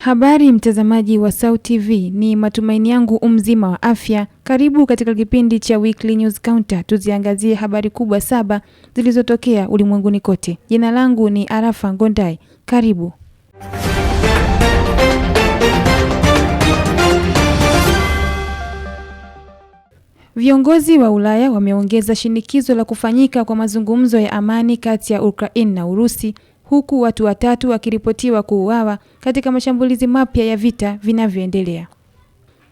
Habari mtazamaji wa SAUT TV, ni matumaini yangu mzima wa afya. Karibu katika kipindi cha Weekly News Counter, tuziangazie habari kubwa 7 zilizotokea ulimwenguni kote. Jina langu ni Arafa Ngondai. Karibu. Viongozi wa Ulaya wameongeza shinikizo la kufanyika kwa mazungumzo ya amani kati ya Ukraine na Urusi, huku watu watatu wakiripotiwa kuuawa katika mashambulizi mapya ya vita vinavyoendelea.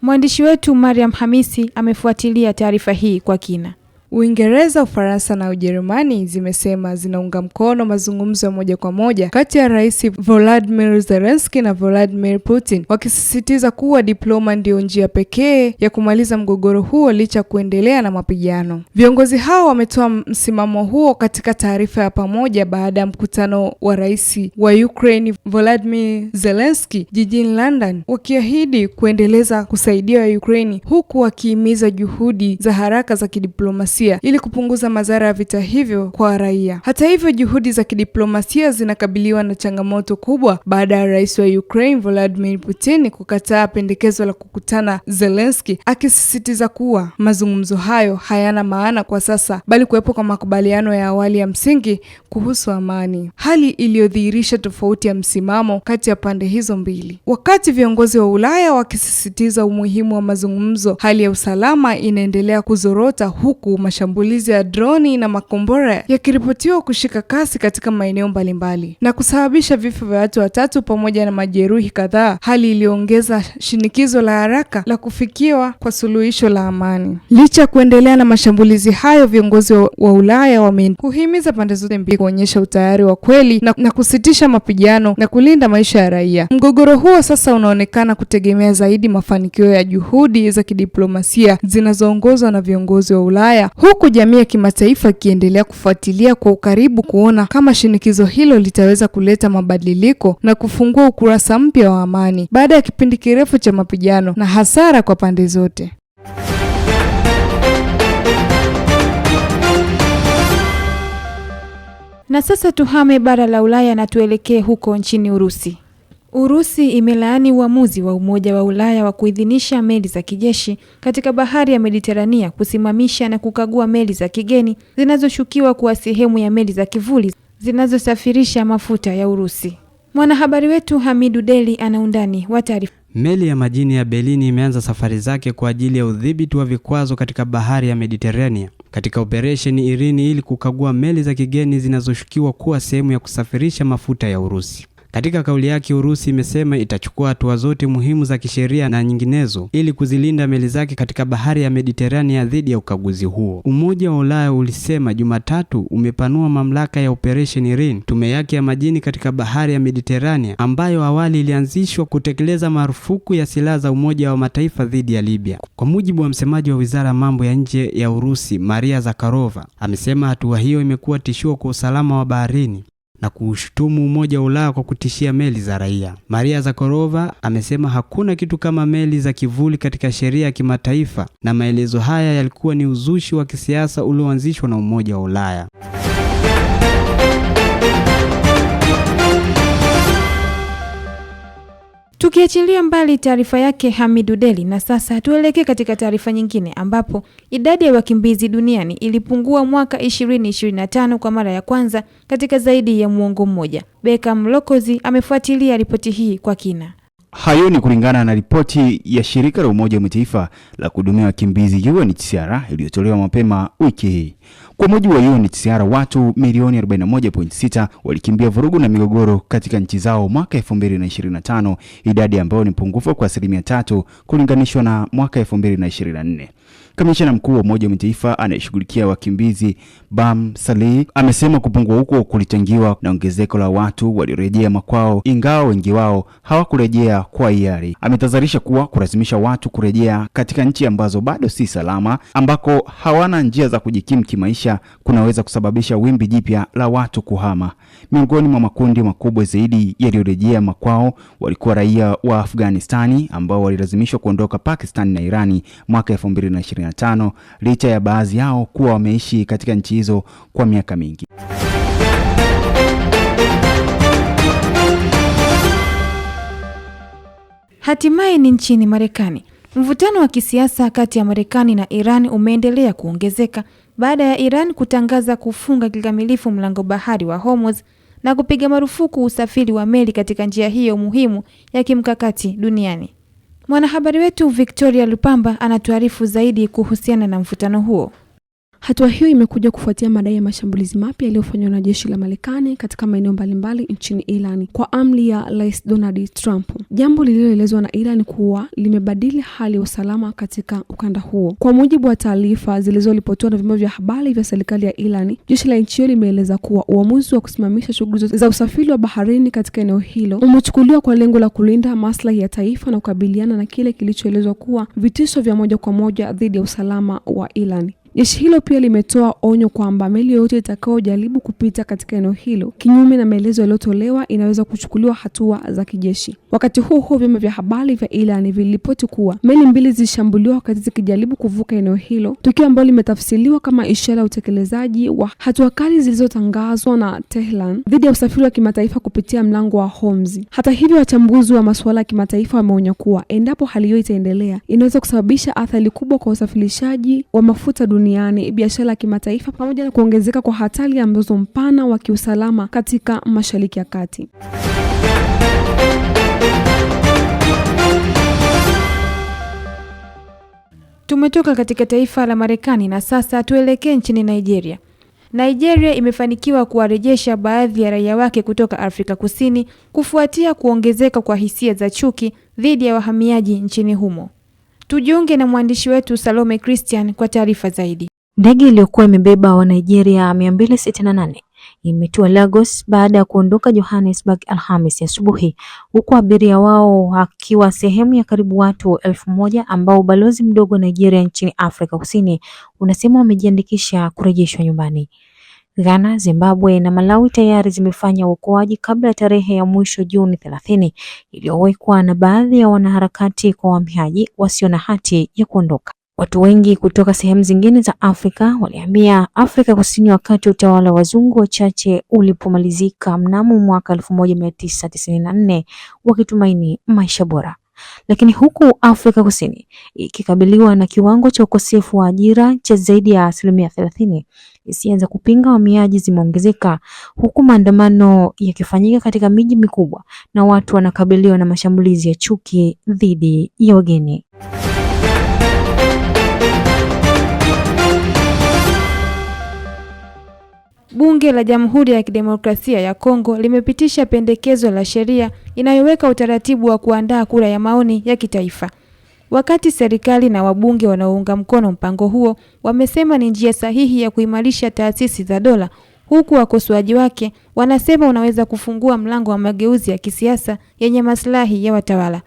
Mwandishi wetu Mariam Hamisi amefuatilia taarifa hii kwa kina. Uingereza, Ufaransa na Ujerumani zimesema zinaunga mkono mazungumzo moja kwa moja kati ya Rais Volodymyr Zelensky na Vladimir Putin, wakisisitiza kuwa diploma ndio njia pekee ya kumaliza mgogoro huo licha kuendelea na mapigano. Viongozi hao wametoa msimamo huo katika taarifa ya pamoja baada ya mkutano wa Rais wa Ukraine Volodymyr Zelensky jijini London, wakiahidi kuendeleza kusaidia Ukraine huku wakihimiza juhudi za haraka za kidiplomasia ili kupunguza madhara ya vita hivyo kwa raia. Hata hivyo, juhudi za kidiplomasia zinakabiliwa na changamoto kubwa baada ya Rais wa Ukraine Vladimir Putin kukataa pendekezo la kukutana Zelensky, akisisitiza kuwa mazungumzo hayo hayana maana kwa sasa, bali kuwepo kwa makubaliano ya awali ya msingi kuhusu amani, hali iliyodhihirisha tofauti ya msimamo kati ya pande hizo mbili. Wakati viongozi wa Ulaya wakisisitiza umuhimu wa mazungumzo, hali ya usalama inaendelea kuzorota, huku mashambulizi ya droni na makombora yakiripotiwa kushika kasi katika maeneo mbalimbali na kusababisha vifo vya watu watatu pamoja na majeruhi kadhaa, hali iliyoongeza shinikizo la haraka la kufikiwa kwa suluhisho la amani. Licha ya kuendelea na mashambulizi hayo, viongozi wa Ulaya wamehimiza pande zote mbili kuonyesha utayari wa kweli na kusitisha mapigano na kulinda maisha ya raia. Mgogoro huo sasa unaonekana kutegemea zaidi mafanikio ya juhudi za kidiplomasia zinazoongozwa na viongozi wa Ulaya, huku jamii ya kimataifa ikiendelea kufuatilia kwa ukaribu kuona kama shinikizo hilo litaweza kuleta mabadiliko na kufungua ukurasa mpya wa amani baada ya kipindi kirefu cha mapigano na hasara kwa pande zote. Na sasa tuhame bara la Ulaya na tuelekee huko nchini Urusi. Urusi imelaani uamuzi wa Umoja wa Ulaya wa kuidhinisha meli za kijeshi katika bahari ya Mediterania kusimamisha na kukagua meli za kigeni zinazoshukiwa kuwa sehemu ya meli za kivuli zinazosafirisha mafuta ya Urusi. Mwanahabari wetu Hamidu Deli ana undani wa taarifa. Meli ya majini ya Berlin imeanza safari zake kwa ajili ya udhibiti wa vikwazo katika bahari ya Mediterania katika operesheni Irini ili kukagua meli za kigeni zinazoshukiwa kuwa sehemu ya kusafirisha mafuta ya Urusi. Katika kauli yake, Urusi imesema itachukua hatua zote muhimu za kisheria na nyinginezo ili kuzilinda meli zake katika bahari ya Mediterania dhidi ya ukaguzi huo. Umoja wa Ulaya ulisema Jumatatu umepanua mamlaka ya Operation Irini, tume yake ya majini katika bahari ya Mediterania, ambayo awali ilianzishwa kutekeleza marufuku ya silaha za Umoja wa Mataifa dhidi ya Libya. Kwa mujibu wa msemaji wa Wizara ya Mambo ya Nje ya Urusi, Maria Zakharova, amesema hatua hiyo imekuwa tishio kwa usalama wa baharini na kushutumu Umoja wa Ulaya kwa kutishia meli za raia. Maria Zakharova amesema hakuna kitu kama meli za kivuli katika sheria ya kimataifa, na maelezo haya yalikuwa ni uzushi wa kisiasa ulioanzishwa na Umoja wa Ulaya. Tukiachilia mbali taarifa yake Hamidu Deli, na sasa tuelekee katika taarifa nyingine ambapo idadi ya wakimbizi duniani ilipungua mwaka 2025 kwa mara ya kwanza katika zaidi ya muongo mmoja. Beka Mlokozi amefuatilia ripoti hii kwa kina. Hayo ni kulingana na ripoti ya shirika la Umoja wa Mataifa la kuhudumia wakimbizi UNHCR iliyotolewa mapema wiki hii. Kwa mujibu wa UNHCR, watu milioni 41.6 walikimbia vurugu na migogoro katika nchi zao mwaka 2025, idadi ambayo ni pungufu kwa 3% kulinganishwa na mwaka 2024. Kamishna mkuu wa Umoja wa Mataifa anayeshughulikia wakimbizi Bam Salih amesema kupungua huko kulichangiwa na ongezeko la watu waliorejea makwao, ingawa wengi wao hawakurejea kwa hiari. Ametahadharisha kuwa kulazimisha watu kurejea katika nchi ambazo bado si salama, ambako hawana njia za kujikimu kimaisha, kunaweza kusababisha wimbi jipya la watu kuhama. Miongoni mwa makundi makubwa zaidi yaliyorejea makwao walikuwa raia wa Afghanistani ambao walilazimishwa kuondoka Pakistan na Irani mwaka 2025, licha ya baadhi yao kuwa wameishi katika nchi hizo kwa miaka mingi. Hatimaye ni nchini Marekani. Mvutano wa kisiasa kati ya Marekani na Iran umeendelea kuongezeka baada ya Iran kutangaza kufunga kikamilifu mlango bahari wa Hormuz na kupiga marufuku usafiri wa meli katika njia hiyo muhimu ya kimkakati duniani. Mwanahabari wetu Victoria Lupamba anatuarifu zaidi kuhusiana na mvutano huo. Hatua hiyo imekuja kufuatia madai ya mashambulizi mapya yaliyofanywa na jeshi la Marekani katika maeneo mbalimbali nchini Iran kwa amri ya Rais Donald Trump. Jambo lililoelezwa na Iran kuwa limebadili hali ya usalama katika ukanda huo. Kwa mujibu wa taarifa zilizoripotiwa na vyombo vya habari vya serikali ya Iran, jeshi la nchi hiyo limeeleza kuwa uamuzi wa kusimamisha shughuli za usafiri wa baharini katika eneo hilo umechukuliwa kwa lengo la kulinda maslahi ya taifa na kukabiliana na kile kilichoelezwa kuwa vitisho vya moja kwa moja dhidi ya usalama wa Iran. Jeshi hilo pia limetoa onyo kwamba meli yoyote itakayojaribu kupita katika eneo hilo kinyume na maelezo yaliyotolewa inaweza kuchukuliwa hatua za kijeshi. Wakati huo vyombo vya habari vya Iran viliripoti kuwa meli mbili zilishambuliwa wakati zikijaribu kuvuka eneo hilo, tukio ambalo limetafsiriwa kama ishara ya utekelezaji wa hatua kali zilizotangazwa na Tehran dhidi ya usafiri wa kimataifa kupitia mlango wa Hormuz. Hata hivyo, wachambuzi wa masuala ya kimataifa wameonya kuwa endapo hali hiyo itaendelea, inaweza kusababisha athari kubwa kwa usafirishaji wa mafuta duniani, biashara ya kimataifa pamoja na kuongezeka kwa hatari ya mzozo mpana wa kiusalama katika Mashariki ya Kati. Tumetoka katika taifa la Marekani na sasa tuelekee nchini Nigeria. Nigeria imefanikiwa kuwarejesha baadhi ya raia wake kutoka Afrika Kusini kufuatia kuongezeka kwa hisia za chuki dhidi ya wahamiaji nchini humo. Tujiunge na mwandishi wetu Salome Christian kwa taarifa zaidi. Ndege iliyokuwa imebeba wa Nigeria 268 imetua Lagos baada ya kuondoka Johannesburg Alhamisi asubuhi, huku abiria wao akiwa sehemu ya karibu watu 1000 ambao ubalozi mdogo wa Nigeria nchini Afrika Kusini unasema wamejiandikisha kurejeshwa nyumbani. Ghana, Zimbabwe na Malawi tayari zimefanya uokoaji kabla ya tarehe ya mwisho Juni 30 iliyowekwa na baadhi ya wanaharakati kwa wahamiaji wasio na hati ya kuondoka. Watu wengi kutoka sehemu zingine za Afrika walihamia Afrika Kusini wakati utawala wa wazungu wachache ulipomalizika mnamo mwaka 1994 wakitumaini maisha bora. Lakini huku Afrika Kusini ikikabiliwa na kiwango cha ukosefu wa ajira cha zaidi ya 30%, hisia za kupinga wahamiaji zimeongezeka, huku maandamano yakifanyika katika miji mikubwa na watu wanakabiliwa na mashambulizi ya chuki dhidi ya wageni. Bunge la Jamhuri ya Kidemokrasia ya Kongo limepitisha pendekezo la sheria inayoweka utaratibu wa kuandaa kura ya maoni ya kitaifa. Wakati serikali na wabunge wanaounga mkono mpango huo wamesema ni njia sahihi ya kuimarisha taasisi za dola, huku wakosoaji wake wanasema unaweza kufungua mlango wa mageuzi ya kisiasa yenye maslahi ya watawala.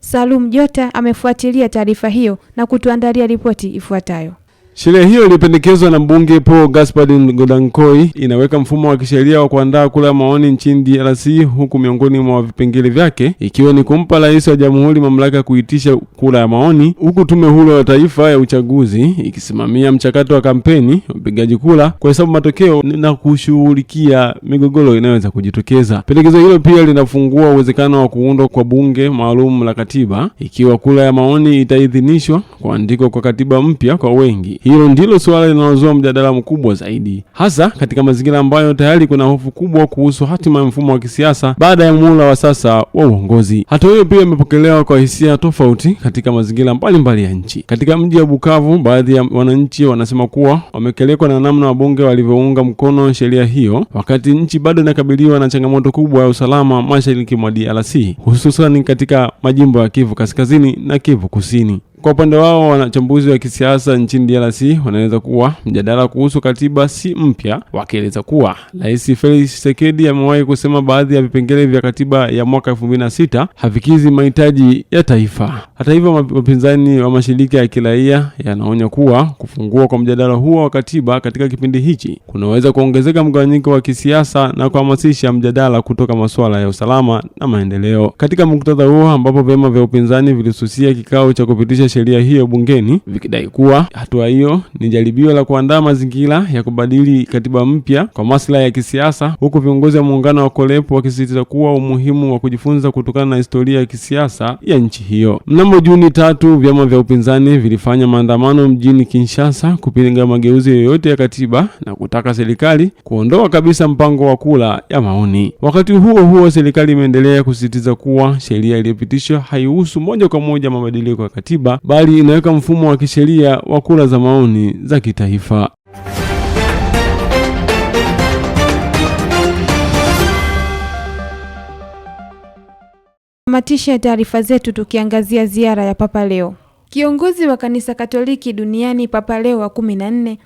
Salum Jota amefuatilia taarifa hiyo na kutuandalia ripoti ifuatayo. Sheria hiyo iliyopendekezwa na mbunge Paul Gaspard Ngodankoi inaweka mfumo wa kisheria wa kuandaa kura ya maoni nchini DRC, huku miongoni mwa vipengele vyake ikiwa ni kumpa rais wa jamhuri mamlaka kuitisha kura ya maoni, huku tume huru ya taifa ya uchaguzi ikisimamia mchakato wa kampeni, upigaji kura, kuhesabu matokeo na kushughulikia migogoro inayoweza kujitokeza. Pendekezo hilo pia linafungua uwezekano wa kuundwa kwa bunge maalum la katiba ikiwa kura ya maoni itaidhinishwa kuandikwa kwa katiba mpya kwa wengi. Hilo ndilo swala linalozua mjadala mkubwa zaidi, hasa katika mazingira ambayo tayari kuna hofu kubwa kuhusu hatima ya mfumo wa kisiasa baada ya muhula wa sasa wa uongozi. Hatua hiyo pia imepokelewa kwa hisia tofauti katika mazingira mbalimbali ya nchi. Katika mji wa Bukavu, baadhi ya wananchi wanasema kuwa wamekelekwa na namna wabunge walivyounga mkono sheria hiyo, wakati nchi bado inakabiliwa na changamoto kubwa ya usalama mashariki mwa DRC, hususan katika majimbo ya Kivu Kaskazini na Kivu Kusini. Kwa upande wao, wanachambuzi wa kisiasa nchini DRC wanaeleza kuwa mjadala kuhusu katiba si mpya, wakieleza kuwa Rais Felix Tshisekedi amewahi kusema baadhi ya vipengele vya katiba ya mwaka 2006 havikizi mahitaji ya taifa. Hata hivyo, wapinzani wa mashirika ya kiraia yanaonya kuwa kufungua kwa mjadala huo wa katiba katika kipindi hichi kunaweza kuongezeka mgawanyiko wa kisiasa na kuhamasisha mjadala kutoka masuala ya usalama na maendeleo. Katika muktadha huo ambapo vyama vya upinzani vilisusia kikao cha kupitisha sheria hiyo bungeni, vikidai kuwa hatua hiyo ni jaribio la kuandaa mazingira ya kubadili katiba mpya kwa maslahi ya kisiasa, huku viongozi wa muungano wa COLEP wakisisitiza kuwa umuhimu wa kujifunza kutokana na historia ya kisiasa ya nchi hiyo. Mnamo Juni 3, vyama vya upinzani vilifanya maandamano mjini Kinshasa kupinga mageuzi yoyote ya katiba na kutaka serikali kuondoa kabisa mpango wa kura ya maoni. Wakati huo serikali imeendelea kusisitiza kuwa sheria iliyopitishwa haihusu moja kwa moja mabadiliko ya katiba, bali inaweka mfumo wa kisheria wa kura za maoni za kitaifa. Matisha taarifa zetu tukiangazia ziara ya Papa Leo. Kiongozi wa kanisa Katoliki duniani Papa Leo wa 14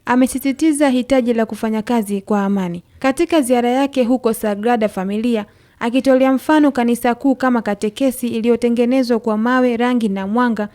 amesisitiza hitaji la kufanya kazi kwa amani. Katika ziara yake huko Sagrada Familia, akitolea mfano kanisa kuu kama katekesi iliyotengenezwa kwa mawe, rangi na mwanga,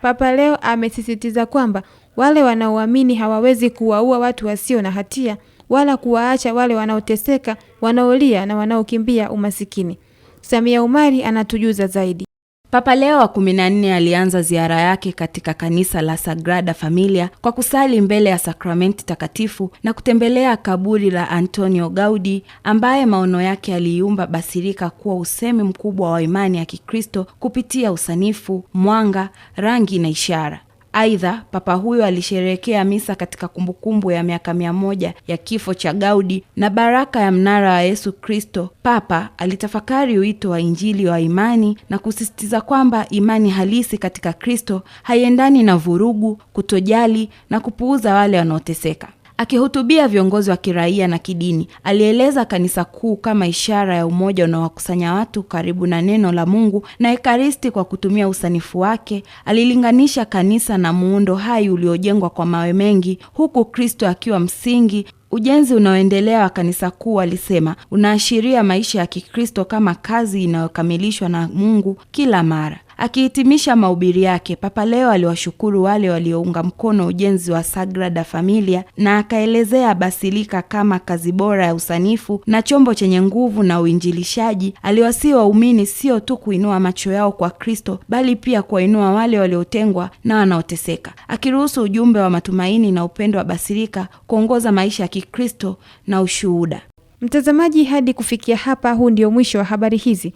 Papa Leo amesisitiza kwamba wale wanaoamini hawawezi kuwaua watu wasio na hatia wala kuwaacha wale wanaoteseka, wanaolia na wanaokimbia umasikini. Samia Umari anatujuza zaidi. Papa Leo wa 14 alianza ziara yake katika kanisa la Sagrada Familia kwa kusali mbele ya sakramenti takatifu na kutembelea kaburi la Antonio Gaudi, ambaye maono yake aliiumba basilika kuwa usemi mkubwa wa imani ya Kikristo kupitia usanifu, mwanga, rangi na ishara. Aidha, papa huyo alisherehekea misa katika kumbukumbu ya miaka 100 ya kifo cha Gaudi na baraka ya mnara wa Yesu Kristo. Papa alitafakari wito wa Injili wa imani na kusisitiza kwamba imani halisi katika Kristo haiendani na vurugu, kutojali na kupuuza wale wanaoteseka. Akihutubia viongozi wa kiraia na kidini, alieleza kanisa kuu kama ishara ya umoja unaowakusanya watu karibu na neno la Mungu na Ekaristi. Kwa kutumia usanifu wake, alilinganisha kanisa na muundo hai uliojengwa kwa mawe mengi, huku Kristo akiwa msingi. Ujenzi unaoendelea wa kanisa kuu, alisema, unaashiria maisha ya Kikristo kama kazi inayokamilishwa na Mungu kila mara. Akihitimisha mahubiri yake, Papa Leo aliwashukuru wale waliounga mkono ujenzi wa Sagrada Familia na akaelezea basilika kama kazi bora ya usanifu na chombo chenye nguvu na uinjilishaji. Aliwasihi waumini sio tu kuinua macho yao kwa Kristo, bali pia kuinua wale waliotengwa na wanaoteseka, akiruhusu ujumbe wa matumaini na upendo wa basilika kuongoza maisha ya Kikristo na ushuhuda. Mtazamaji, hadi kufikia hapa, huu ndio mwisho wa habari hizi.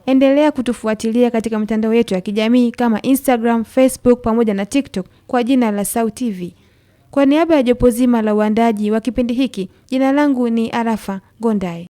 Endelea kutufuatilia katika mitandao yetu ya kijamii kama Instagram, Facebook pamoja na TikTok kwa jina la SAU TV. Kwa niaba ya jopo zima la uandaji wa kipindi hiki, jina langu ni Arafa Gondae.